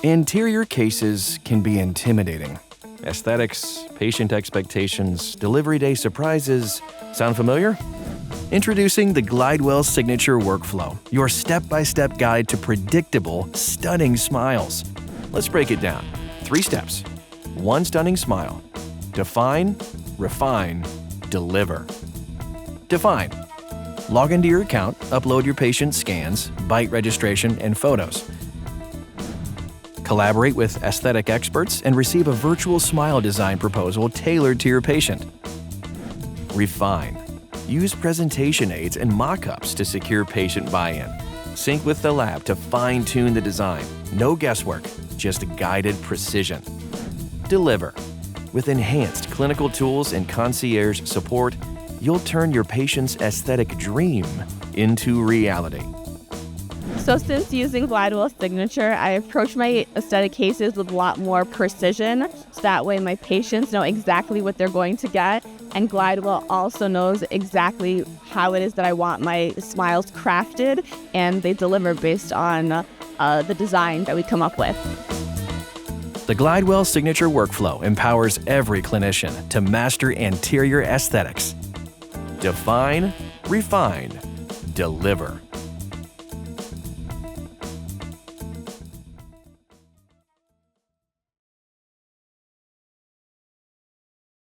Interior cases can be intimidating. Aesthetics, patient expectations, delivery day surprises. Sound familiar? Introducing the Glidewell Signature workflow, your step-by-step guide to predictable, stunning smiles. Let's break it down. 3 steps. 1 stunning smile. Define, refine, deliver. Define. Log into your account, upload your patient scans, bite registration, and photos. Collaborate with aesthetic experts and receive a virtual smile design proposal tailored to your patient. Refine. Use presentation aids and mock-ups to secure patient buy-in. Sync with the lab to fine-tune the design. No guesswork, just guided precision. Deliver. With enhanced clinical tools and concierge support, you'll turn your patient's aesthetic dream into reality. So since using Glidewell Signature, I approach my aesthetic cases with a lot more precision, so that way my patients know exactly what they're going to get, and Glidewell also knows exactly how it is that I want my smiles crafted, and they deliver based on the design that we come up with. The Glidewell Signature workflow empowers every clinician to master anterior aesthetics. Define, refine, deliver.